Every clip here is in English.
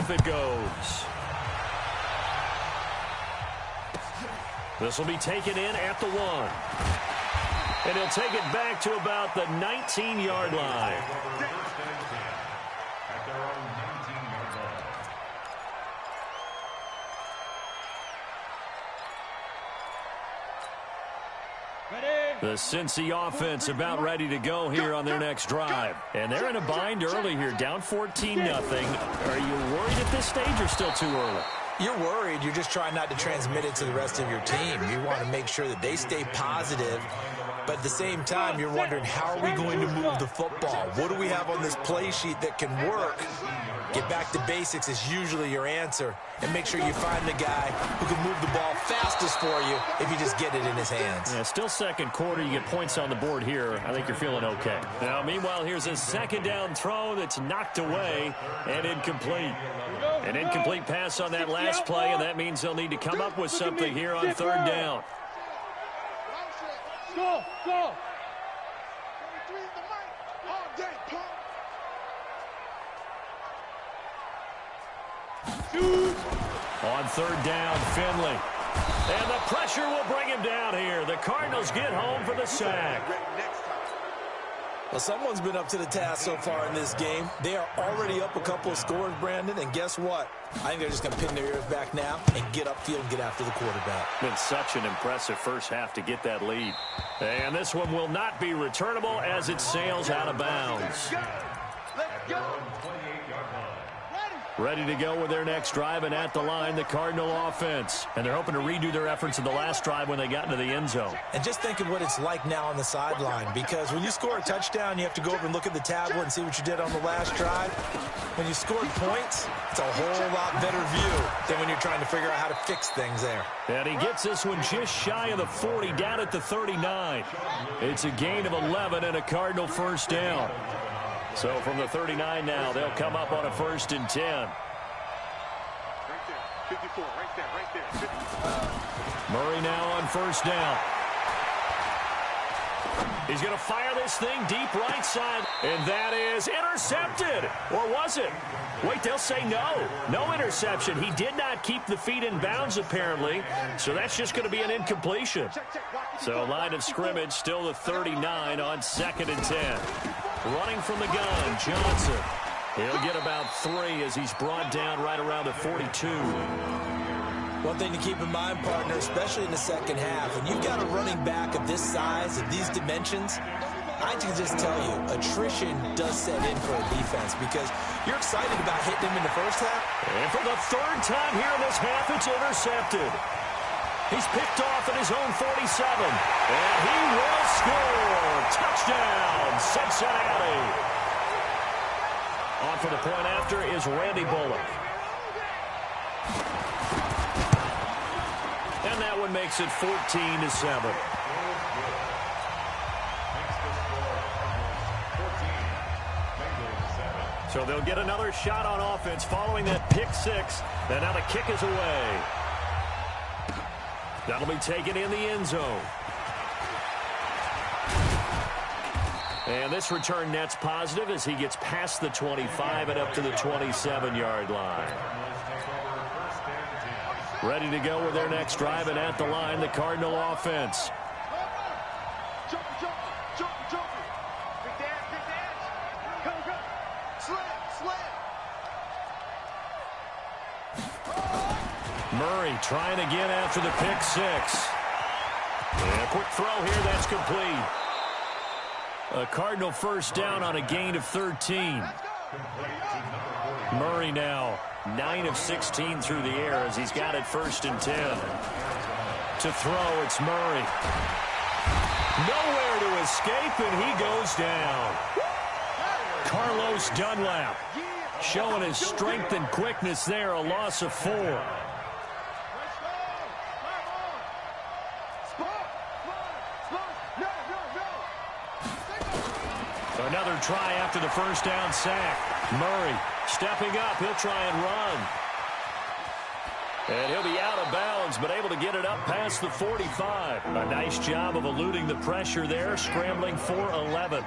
off it goes. This will be taken in at the 1. And he'll take it back to about the 19-yard line. The Cincy offense about ready to go here on their next drive. And they're in a bind early here, down 14-0. Are you worried at this stage or still too early? You're worried. You're just trying not to transmit it to the rest of your team. You want to make sure that they stay positive. But at the same time, you're wondering, how are we going to move the football? What do we have on this play sheet that can work? Get back to basics is usually your answer. And make sure you find the guy who can move the ball fastest for you if you just get it in his hands. Yeah, still second quarter. You get points on the board here. I think you're feeling okay. Now, meanwhile, here's a second down throw that's knocked away and incomplete. An incomplete pass on that last play, and that means they'll need to come up with something here on third down. Go, go. On third down, Finley. And the pressure will bring him down here. The Cardinals get home for the sack. Well, someone's been up to the task so far in this game. They are already up a couple of scores, Brandon, and guess what? I think they're just going to pin their ears back now and get upfield and get after the quarterback. Been such an impressive first half to get that lead. And this one will not be returnable as it sails out of bounds. Let's go. Ready to go with their next drive, and at the line, the Cardinal offense. And they're hoping to redo their efforts in the last drive when they got into the end zone. And just think of what it's like now on the sideline, because when you score a touchdown, you have to go over and look at the tablet and see what you did on the last drive. When you scored points, it's a whole lot better view than when you're trying to figure out how to fix things there. And he gets this one just shy of the 40, down at the 39. It's a gain of 11 and a Cardinal first down. So from the 39 now, they'll come up on a 1st and 10. Right there, 54, right there, 54. Murray now on first down. He's going to fire this thing deep right side, and that is intercepted. Or was it? Wait, they'll say no. No interception. He did not keep the feet in bounds, apparently, so that's just going to be an incompletion. So line of scrimmage, still the 39 on 2nd and 10. Running from the gun, Johnson. He'll get about 3 as he's brought down right around the 42. One thing to keep in mind, partner, especially in the second half, when you've got a running back of this size, of these dimensions, I can just tell you, attrition does set in for a defense because you're excited about hitting him in the first half. And for the 3rd time here in this half, it's intercepted. He's picked off at his own 47. And he will score. Touchdown, Cincinnati. On for the point after is Randy Bullock. And that one makes it 14-7. So they'll get another shot on offense following that pick 6. And now the kick is away. That'll be taken in the end zone. And this return net's positive as he gets past the 25 and up to the 27-yard line. Ready to go with their next drive, and at the line, the Cardinal offense. Jump, jump, jump, jump. Big dash. Go, go. Slam. Murray trying again after the pick 6. And a quick throw here, that's complete. A Cardinal first down on a gain of 13. Murray now 9 of 16 through the air as he's got it 1st and 10. To throw, it's Murray. Nowhere to escape, and he goes down. Carlos Dunlap showing his strength and quickness there, a loss of 4. Another try after the first down sack. Murray stepping up. He'll try and run. And he'll be out of bounds, but able to get it up past the 45. A nice job of eluding the pressure there, scrambling for 11.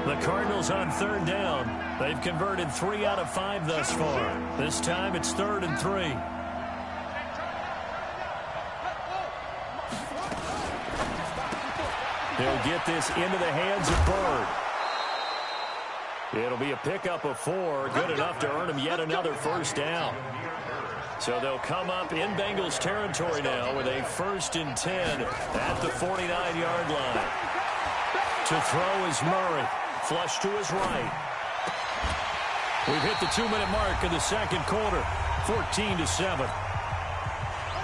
The Cardinals on third down. They've converted 3 out of 5 thus far. This time it's 3rd and 3. He'll get this into the hands of Bird. It'll be a pickup of 4, good enough to earn him yet another first down. So they'll come up in Bengals territory now with a 1st and 10 at the 49-yard line. To throw is Murray. Flush to his right. We've hit the 2-minute mark in the second quarter. 14-7.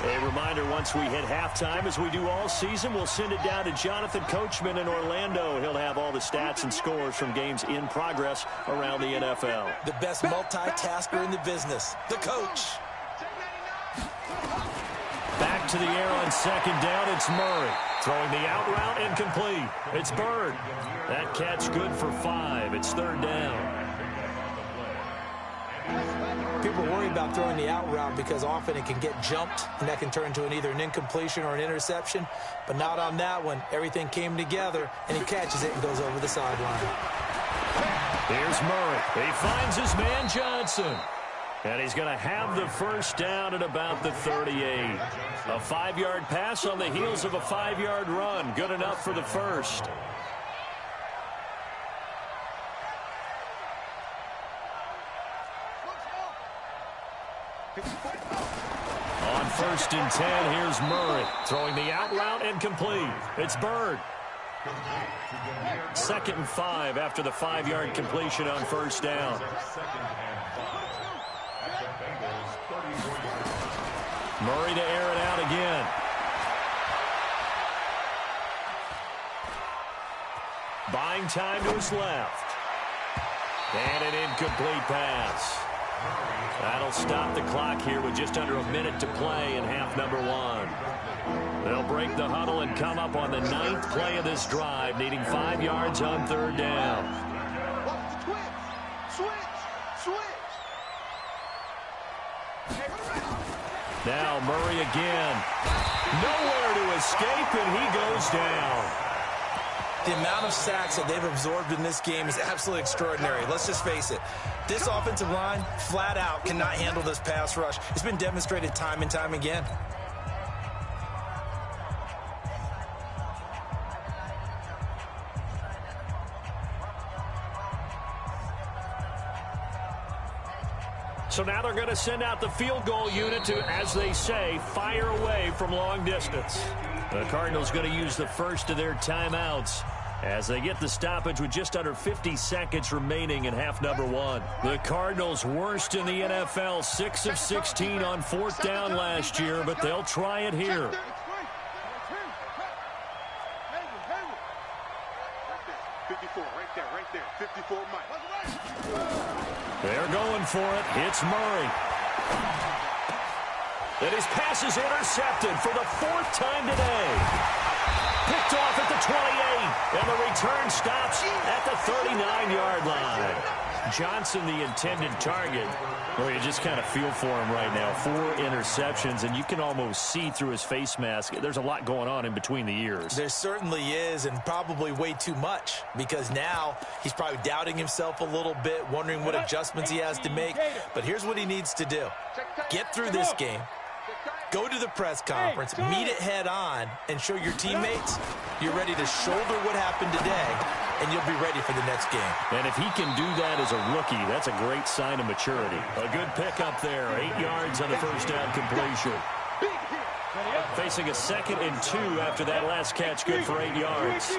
A reminder, once we hit halftime, as we do all season, we'll send it down to Jonathan Coachman in Orlando. He'll have all the stats and scores from games in progress around the NFL. The best multitasker in the business, the coach. Back to the air on second down, it's Murray. Throwing the out route and complete. It's Bird. That catch good for 5. It's 3rd down. People worry about throwing the out route because often it can get jumped, and that can turn into either an incompletion or an interception. But not on that one. Everything came together, and he catches it and goes over the sideline. Here's Murray. He finds his man Johnson. And he's going to have the first down at about the 38. A 5-yard pass on the heels of a 5-yard run. Good enough for the first. On 1st and 10, here's Murray. Throwing the out route and complete. It's Bird. 2nd and 5 after the 5-yard completion on first down. Murray to air it out again. Buying time to his left. And an incomplete pass. That'll stop the clock here with just under a minute to play in half number 1. They'll break the huddle and come up on the 9th play of this drive, needing 5 yards on 3rd down. Now Murray again. Nowhere to escape, and he goes down. The amount of sacks that they've absorbed in this game is absolutely extraordinary. Let's just face it. This offensive line, flat out, cannot handle this pass rush. It's been demonstrated time and time again. So now they're going to send out the field goal unit to, as they say, fire away from long distance. The Cardinals going to use the first of their timeouts as they get the stoppage with just under 50 seconds remaining in half number 1. The Cardinals worst in the NFL, 6 of 16 on 4th down last year, but they'll try it here. 54, right there, 54 Mike. They're going for it. It's Murray. And his pass is intercepted for the 4th time today. Picked off at the 28, and the return stops at the 39-yard line. Johnson, the intended target. Well, you just kind of feel for him right now. 4 interceptions, and you can almost see through his face mask. There's a lot going on in between the ears. There certainly is, and probably way too much, because now he's probably doubting himself a little bit, wondering what adjustments he has to make. But here's what he needs to do. Get through this game. Go to the press conference, meet it head on, and show your teammates you're ready to shoulder what happened today, and you'll be ready for the next game. And if he can do that as a rookie, that's a great sign of maturity. A good pickup there, 8 yards on the first down completion. Facing a 2nd and 2 after that last catch, good for 8 yards.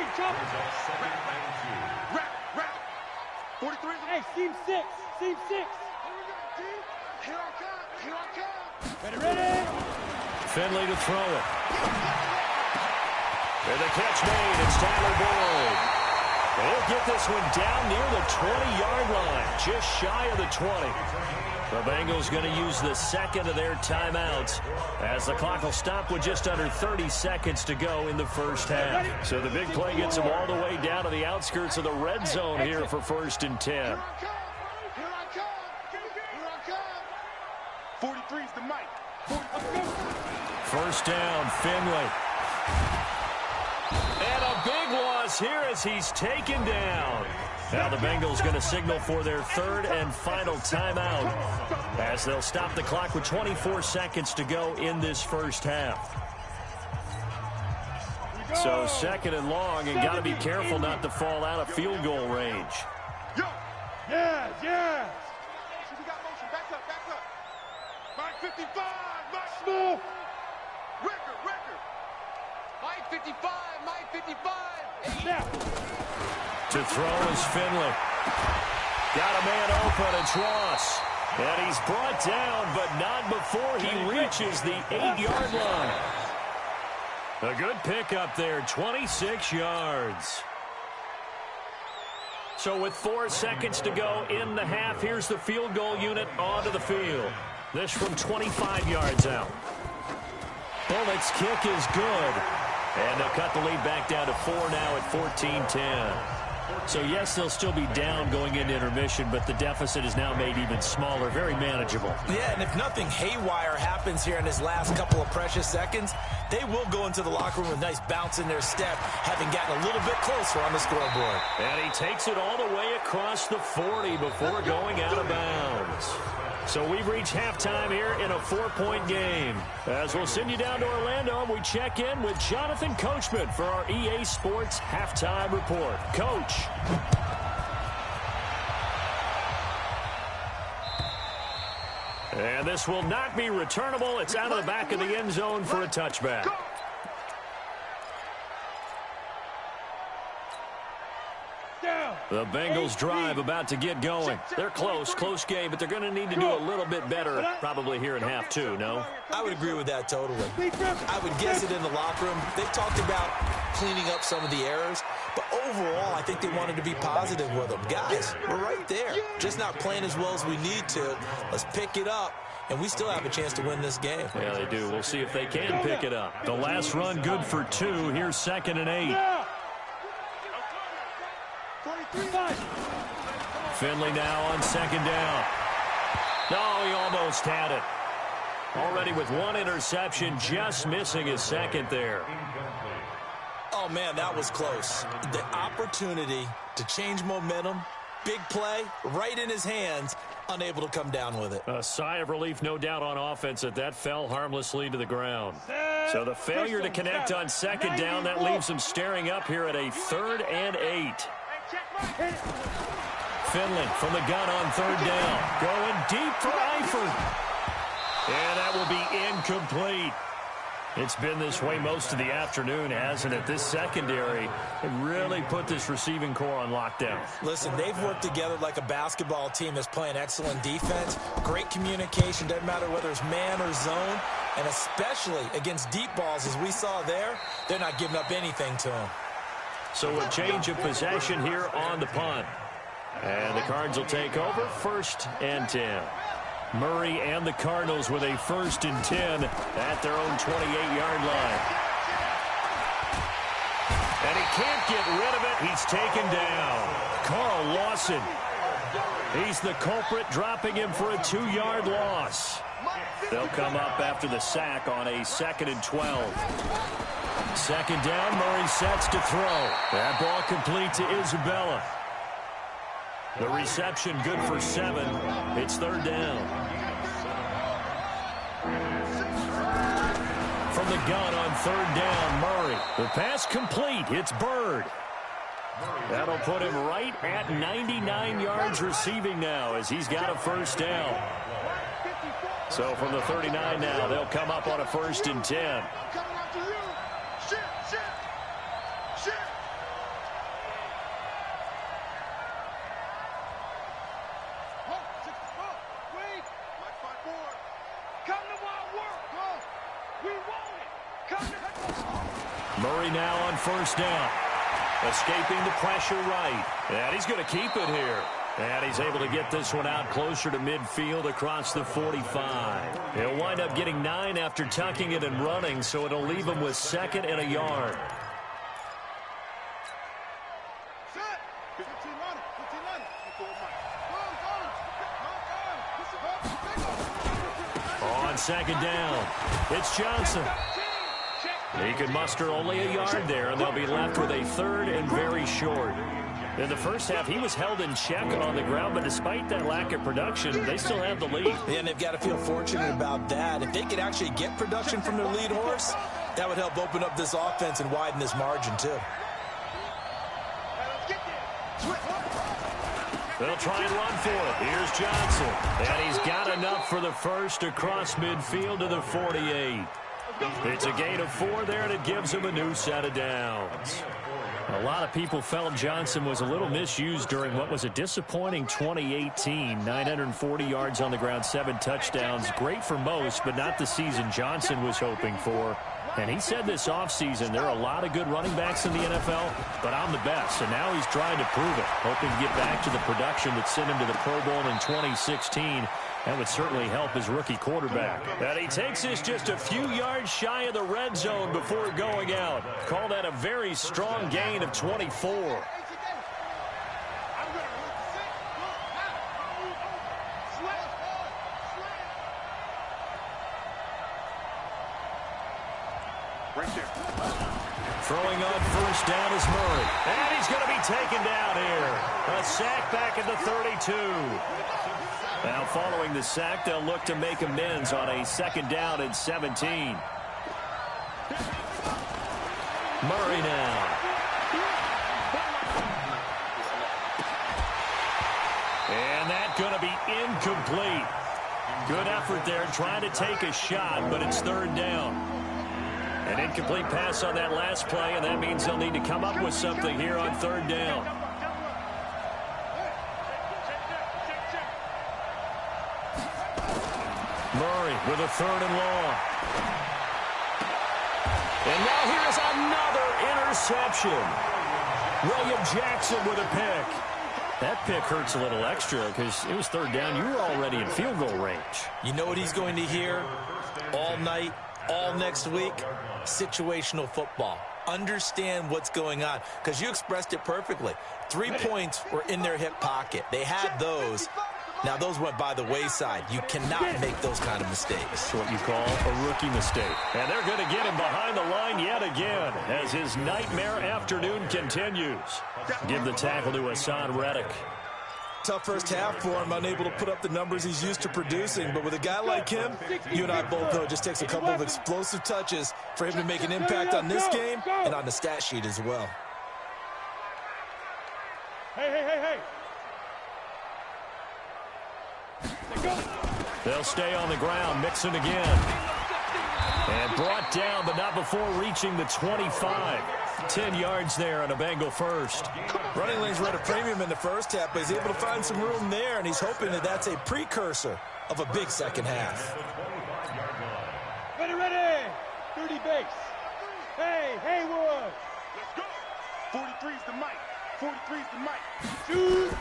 43. Hey, team 6, team 6. Here I come. Ready. Finley to throw it. And the catch made. It's Tyler Boyd. He'll get this one down near the 20-yard line, just shy of the 20. The Bengals going to use the 2nd of their timeouts as the clock will stop with just under 30 seconds to go in the first half. So the big play gets them all the way down to the outskirts of the red zone here for 1st and 10. Here I come. 43's the mic. First down, Finley. And a big loss here as he's taken down. Now the Bengals going to signal for their third and final timeout as they'll stop the clock with 24 seconds to go in this first half. So second and long, and got to be careful not to fall out of field goal range. Yes. We got motion. Back up. Mike 55. Mike Smith. Record. Mike 55. Snap. To throw is Finley. Got a man open, it's Ross. And he's brought down, but not before he reaches the 8-yard line. A good pickup there, 26 yards. So with 4 seconds to go in the half, here's the field goal unit onto the field. This from 25 yards out. Bullock's kick is good. And they'll cut the lead back down to 4 now at 14-10. So, yes, they'll still be down going into intermission, but the deficit is now made even smaller, very manageable. Yeah, and if nothing haywire happens here in his last couple of precious seconds, they will go into the locker room with a nice bounce in their step, having gotten a little bit closer on the scoreboard. And he takes it all the way across the 40 before going out of bounds. So we've reached halftime here in a 4-point game. As we'll send you down to Orlando, we check in with Jonathan Coachman for our EA Sports Halftime Report. Coach. And this will not be returnable. It's out of the back of the end zone for a touchback. The Bengals drive about to get going. They're close game, but they're going to need to do a little bit better probably here in half 2, no? I would agree with that totally. I would guess it in the locker room. They talked about cleaning up some of the errors, but overall, I think they wanted to be positive with them. Guys, we're right there. Just not playing as well as we need to. Let's pick it up, and we still have a chance to win this game. Yeah, they do. We'll see if they can pick it up. The last run good for 2. Here's 2nd and 8. Finley now on 2nd down. No, he almost had it. Already with 1 interception, just missing his 2nd there. Oh, man, that was close. The opportunity to change momentum, big play, right in his hands, unable to come down with it. A sigh of relief, no doubt, on offense that fell harmlessly to the ground. So the failure to connect on 2nd down, that leaves him staring up here at a 3rd and 8. Finley from the gun on 3rd down. Going deep for Eifert. And that will be incomplete. It's been this way most of the afternoon, hasn't it? This secondary really put this receiving core on lockdown. Listen, they've worked together like a basketball team that's playing excellent defense. Great communication, doesn't matter whether it's man or zone. And especially against deep balls, as we saw there, they're not giving up anything to them. So a change of possession here on the punt. And the Cards will take over 1st and 10. Murray and the Cardinals with a 1st and 10 at their own 28-yard line. And he can't get rid of it. He's taken down. Carl Lawson. He's the culprit, dropping him for a 2-yard loss. They'll come up after the sack on a 2nd and 12. 2nd down, Murray sets to throw. That ball complete to Isabella. The reception good for 7. It's 3rd down. From the gun on 3rd down, Murray. The pass complete. It's Bird. That'll put him right at 99 yards receiving now as he's got a 1st down. So from the 39 now, they'll come up on a 1st and 10. Murray now on 1st down. Escaping the pressure right. And he's going to keep it here. And he's able to get this one out closer to midfield across the 45. He'll wind up getting 9 after tucking it and running, so it'll leave him with 2nd and a yard. On second down. It's Johnson. He could muster only a yard there, and they'll be left with a third and very short. In the first half, he was held in check on the ground, but despite that lack of production, they still have the lead. Yeah, and they've got to feel fortunate about that. If they could actually get production from their lead horse, that would help open up this offense and widen this margin, too. They'll try and run for it. Here's Johnson. And he's got enough for the first across midfield to the 48. It's a gain of 4 there, and it gives him a new set of downs. A lot of people felt Johnson was a little misused during what was a disappointing 2018. 940 yards on the ground, 7 touchdowns. Great for most, but not the season Johnson was hoping for. And he said this offseason, there are a lot of good running backs in the NFL, but I'm the best. And now he's trying to prove it, hoping to get back to the production that sent him to the Pro Bowl in 2016. That would certainly help his rookie quarterback. And he takes this just a few yards shy of the red zone before going out. Call that a very strong gain of 24. Right there. Throwing on first down is Murray. And he's going to be taken down here. A sack back at the 32. Now following the sack, they'll look to make amends on a second down and 17. Murray now. And that's going to be incomplete. Good effort there trying to take a shot, but it's third down. An incomplete pass on that last play, and that means they'll need to come up with something here on third down. Murray with a third and long. And now here's another interception. William Jackson with a pick. That pick hurts a little extra because it was third down. You were already in field goal range. You know what he's going to hear all night, all next week? Situational football. Understand what's going on, because you expressed it perfectly. 3 points were in their hip pocket. They had those. Now, those went by the wayside. You cannot make those kind of mistakes. That's what you call a rookie mistake. And they're going to get him behind the line yet again as his nightmare afternoon continues. Give the tackle to Hassan Reddick. Tough first half for him, unable to put up the numbers he's used to producing. But with a guy like him, you and I both know it just takes a couple of explosive touches for him to make an impact on this game and on the stat sheet as well. Hey. They'll stay on the ground, Mixon again. And brought down, but not before reaching the 25. 10 yards there on a Bengal first. Running lanes were at a premium in the first half, but he's able to find some room there, and he's hoping that that's a precursor of a big second half. Ready. 30 base. Hey, Haywood. Let's go. 43's the mic. 43's the mic. Shoot.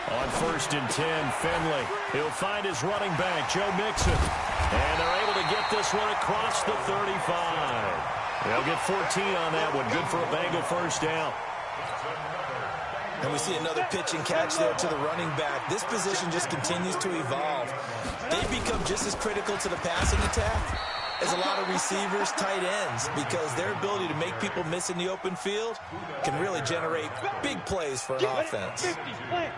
On first and 10, Finley. He'll find his running back, Joe Mixon. And they're able to get this one across the 35. They'll get 14 on that one. Good for a Bengal first down. And we see another pitch and catch there to the running back. This position just continues to evolve. They become just as critical to the passing attack as a lot of receivers, tight ends, because their ability to make people miss in the open field can really generate big plays for an offense. 50, play.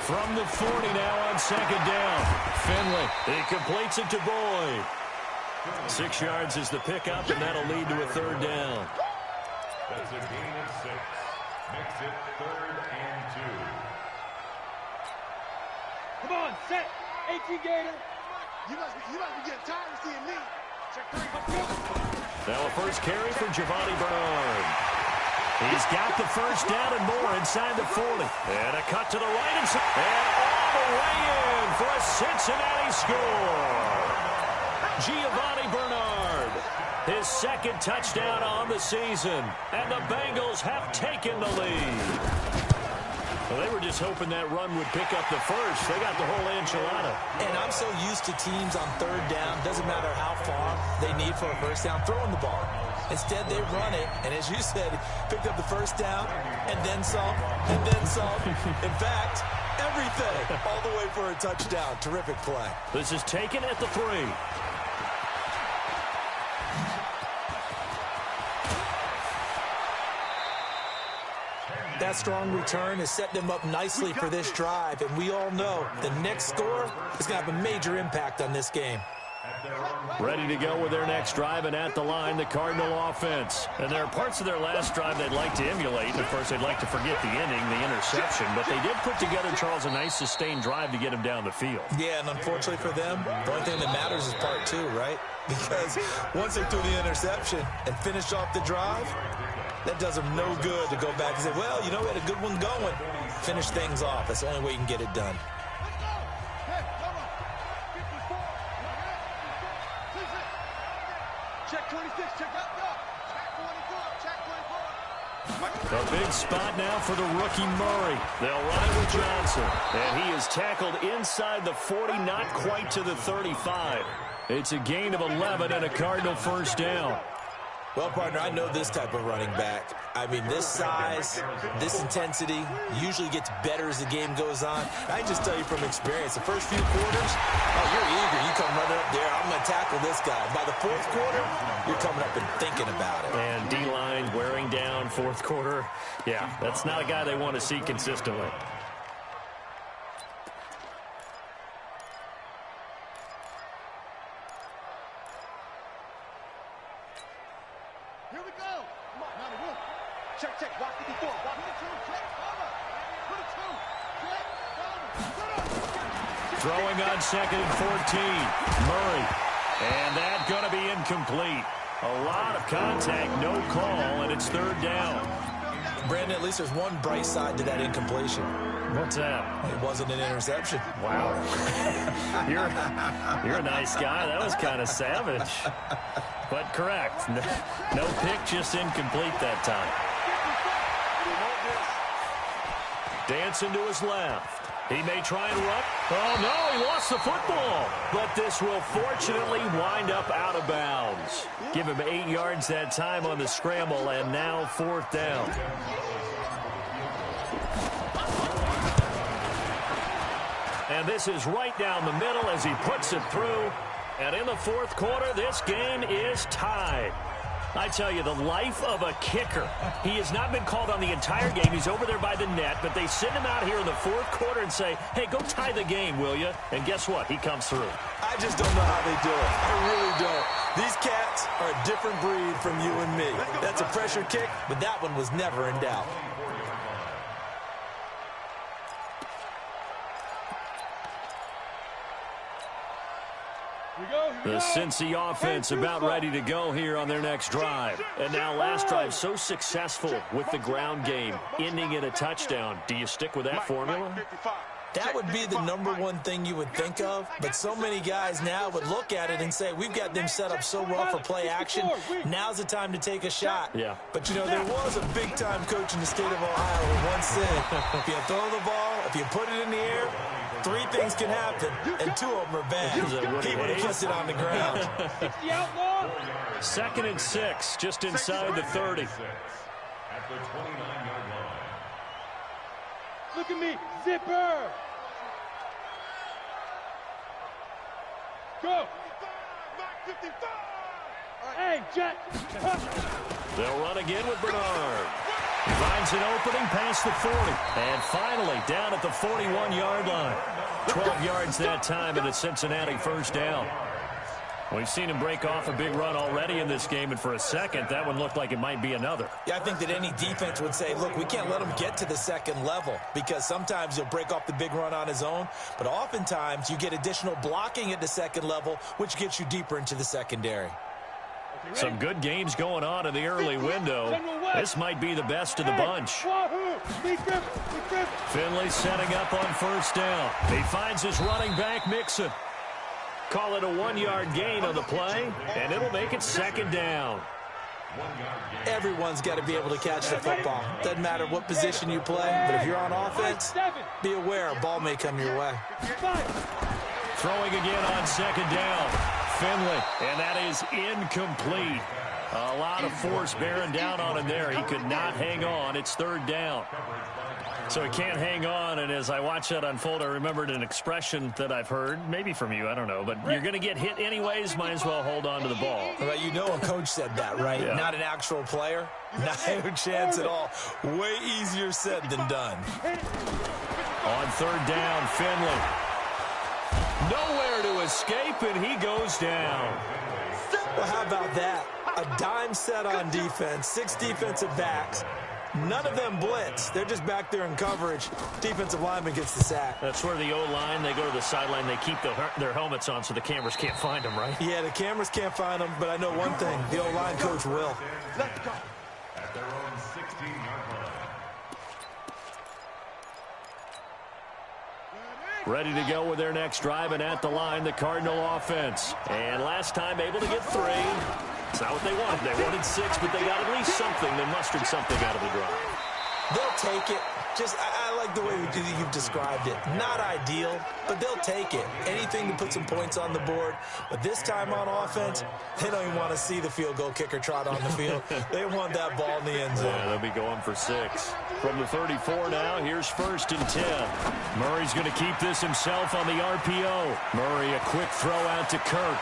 From the 40 now on second down. Finley, he completes it to Boyd. 6 yards is the pickup, and that'll lead to a third down. That's a gain of 6. Makes it 3rd and 2. Come on, set. 18 Gator. You must be getting tired of seeing me. Check 3. Now a first carry for Giovanni Bernard. He's got the first down and more inside the 40. And a cut to the right and all the way in for a Cincinnati score. Giovanni Bernard, his second touchdown on the season. And the Bengals have taken the lead. Well, they were just hoping that run would pick up the first. They got the whole enchilada. And I'm so used to teams on third down, doesn't matter how far they need for a first down, throwing the ball. Instead, they run it, and as you said, picked up the first down, and then some, and then some. In fact, everything, all the way for a touchdown. Terrific play. This is taken at the 3. That strong return has set them up nicely for this drive, and we all know the next score is going to have a major impact on this game. Ready to go with their next drive, and at the line, the Cardinal offense. And there are parts of their last drive they'd like to emulate. Of course, they'd like to forget the inning, the interception. But they did put together, Charles, a nice sustained drive to get him down the field. Yeah, and unfortunately for them, the only thing that matters is part 2, right? Because once they threw the interception and finished off the drive, that does them no good to go back and say, well, you know, we had a good one going. Finish things off. That's the only way you can get it done. Check 26, check out. Check 24, check 24. A big spot now for the rookie Murray. They'll run it with Johnson. And he is tackled inside the 40, not quite to the 35. It's a gain of 11 and a Cardinal first down. Well, partner, I know this type of running back. I mean, this size, this intensity usually gets better as the game goes on. I can just tell you from experience, the first few quarters, oh, you're eager. You come running up there, I'm going to tackle this guy. By the fourth quarter, you're coming up and thinking about it. And D-line wearing down fourth quarter. Yeah, that's not a guy they want to see consistently. Here we go. Come on, now the room. Check, walk 54, walk 52, check, cover. Put it 2, check, cover. Throwing on second and 14. Murray. And that going to be incomplete. A lot of contact, no call, and it's third down. Brandon, at least there's one bright side to that incompletion. What's that? It wasn't an interception. Wow. You're a nice guy. That was kind of savage. But correct. No pick, just incomplete that time. Dancing to his left. He may try and run. Oh, no, he lost the football. But this will fortunately wind up out of bounds. Give him 8 yards that time on the scramble, and now fourth down. And this is right down the middle as he puts it through. And in the fourth quarter, this game is tied. I tell you, the life of a kicker. He has not been called on the entire game. He's over there by the net, but they send him out here in the fourth quarter and say, hey, go tie the game, will you? And guess what? He comes through. I just don't know how they do it. I really don't. These cats are a different breed from you and me. That's a pressure kick, but that one was never in doubt. The Cincy offense about ready to go here on their next drive. And now last drive so successful with the ground game, ending in a touchdown. Do you stick with that formula? That would be the number one thing you would think of, but so many guys now would look at it and say, we've got them set up so well for play action, now's the time to take a shot. Yeah. But, you know, there was a big-time coach in the state of Ohio who once said, if you throw the ball, if you put it in the air, 3 things can happen, and 2 of them are bad. He would have put it on the ground. Second and 6, just inside the 30. At the 29-yard line. Look at me, zipper. Go. 55. Hey, Jack. They'll run again with Bernard. Finds an opening past the 40. And finally down at the 41-yard line. 12 yards that time, and a Cincinnati first down. We've seen him break off a big run already in this game, and for a second, that one looked like it might be another. Yeah, I think that any defense would say, look, we can't let him get to the second level, because sometimes he'll break off the big run on his own, but oftentimes you get additional blocking at the second level, which gets you deeper into the secondary. Some good games going on in the early window. This might be the best of the bunch. Finley setting up on first down. He finds his running back, Mixon. Call it a 1-yard gain on the play, and it'll make it second down. Everyone's got to be able to catch the football. Doesn't matter what position you play, but if you're on offense, be aware a ball may come your way. Throwing again on second down. Finley, and that is incomplete. A lot of force bearing down on him there. He could not hang on. It's third down. So he can't hang on, and as I watch that unfold, I remembered an expression that I've heard, maybe from you, I don't know, but you're going to get hit anyways, might as well hold on to the ball. But you know a coach said that, right? Yeah. Not an actual player. Not a chance at all. Way easier said than done. On third down, Finley. Nowhere to escape, and he goes down. Well, how about that? A dime set on defense, 6 defensive backs. None of them blitz. They're just back there in coverage. Defensive lineman gets the sack. That's where the O-line, they go to the sideline, they keep their helmets on so the cameras can't find them, right? Yeah, the cameras can't find them, but I know one thing. The O-line coach will. Let's go. At their own 16-yard line. Ready to go with their next drive, and at the line, the Cardinal offense. And last time, able to get 3. It's not what they wanted. They wanted 6, but they got at least something. They mustered something out of the drive. They'll take it. Just, I like the way you've described it. Not ideal, but they'll take it. Anything to put some points on the board. But this time on offense, they don't even want to see the field goal kicker trot on the field. They want that ball in the end zone. Yeah, they'll be going for 6. From the 34 now, here's 1st and 10. Murray's going to keep this himself on the RPO. Murray, a quick throw out to Kirk.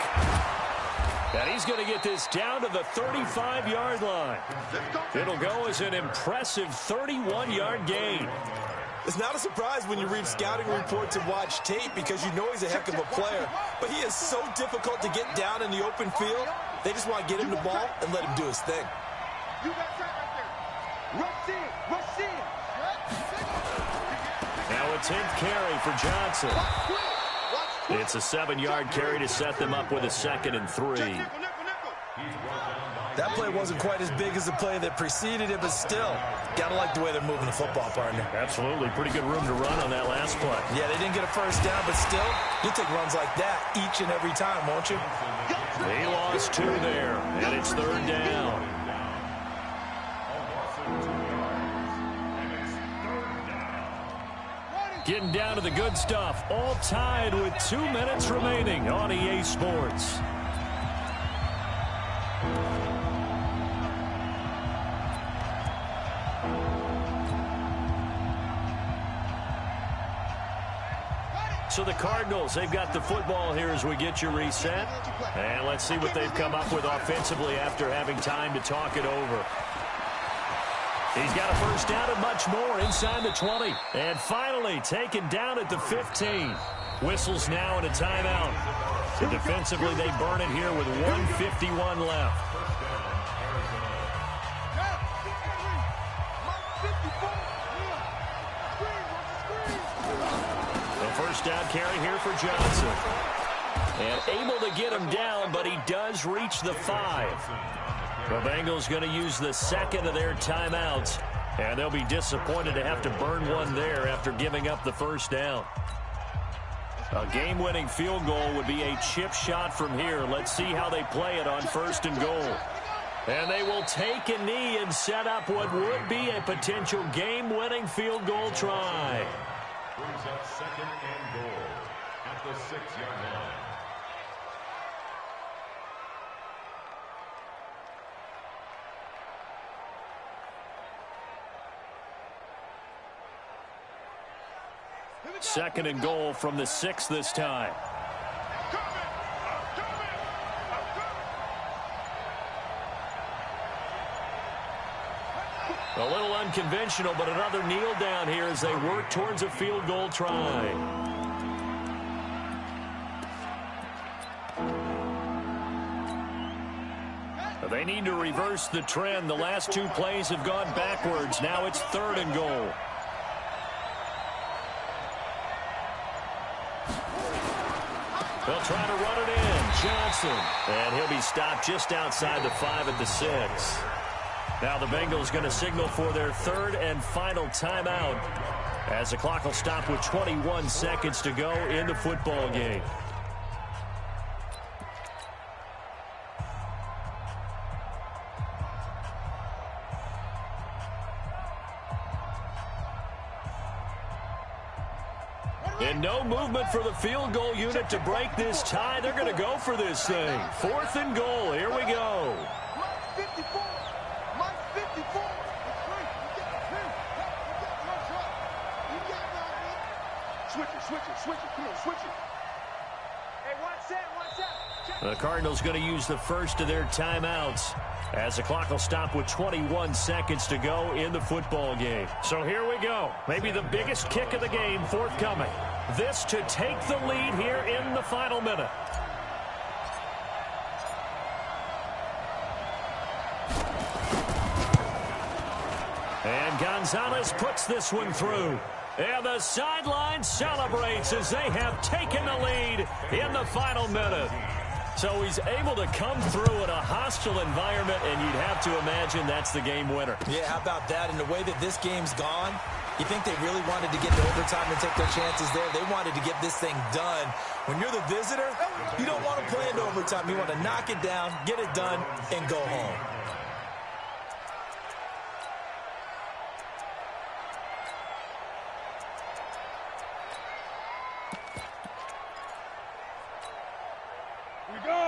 And he's going to get this down to the 35-yard line. It'll go as an impressive 31-yard gain. It's not a surprise when you read scouting reports and watch tape because you know he's a heck of a player. But he is so difficult to get down in the open field. They just want to get him the ball and let him do his thing. You got that right there. Rush in. Rush in. Now a 10th carry for Johnson. It's a 7-yard carry to set them up with a 2nd and 3. That play wasn't quite as big as the play that preceded it, but still, got to like the way they're moving the football, partner. Absolutely. Pretty good room to run on that last play. Yeah, they didn't get a first down, but still, you'll take runs like that each and every time, won't you? He lost 2 there, and it's 3rd down. Getting down to the good stuff. All tied with 2 minutes remaining on EA Sports. So the Cardinals, they've got the football here as we get you reset. And let's see what they've come up with offensively after having time to talk it over. He's got a first down and much more inside the 20. And finally taken down at the 15. Whistles now and a timeout. So defensively, they burn it here with 1:51 left. The first down carry here for Johnson. And able to get him down, but he does reach the 5. The Bengals going to use the 2nd of their timeouts, and they'll be disappointed to have to burn one there after giving up the first down. A game-winning field goal would be a chip shot from here. Let's see how they play it on 1st and goal. And they will take a knee and set up what would be a potential game-winning field goal try. Brings up 2nd and goal at the 6-yard line. Second and goal from the 6 this time. A little unconventional, but another kneel down here as they work towards a field goal try. They need to reverse the trend. The last 2 plays have gone backwards. Now it's 3rd and goal. They'll try to run it in. Johnson. And he'll be stopped just outside the 5 at the 6. Now the Bengals going to signal for their 3rd and final timeout as the clock will stop with 21 seconds to go in the football game. And no movement for the field goal unit to break this tie. They're going to go for this thing. 4th and goal. Here we go. Switch it. Come on, switch it. Hey, one set. The Cardinals going to use the first of their timeouts as the clock will stop with 21 seconds to go in the football game. So here we go. Maybe the biggest kick of the game forthcoming. This to take the lead here in the final minute. And Gonzalez puts this one through. And the sideline celebrates as they have taken the lead in the final minute. So he's able to come through in a hostile environment, and you'd have to imagine that's the game winner. Yeah, how about that? And the way that this game's gone, you think they really wanted to get to overtime and take their chances there? They wanted to get this thing done. When you're the visitor, you don't want to play into overtime. You want to knock it down, get it done, and go home.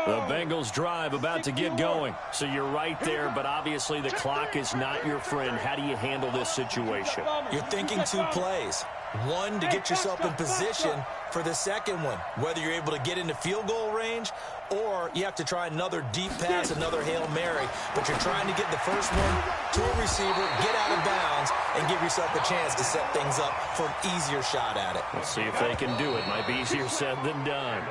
The Bengals drive about to get going. So you're right there, but obviously the clock is not your friend. How do you handle this situation? You're thinking two plays. One, to get yourself in position for the second one, whether you're able to get into field goal range or you have to try another deep pass, another Hail Mary. But you're trying to get the first one to a receiver, get out of bounds, and give yourself a chance to set things up for an easier shot at it. Let's see if they can do it. Might be easier said than done.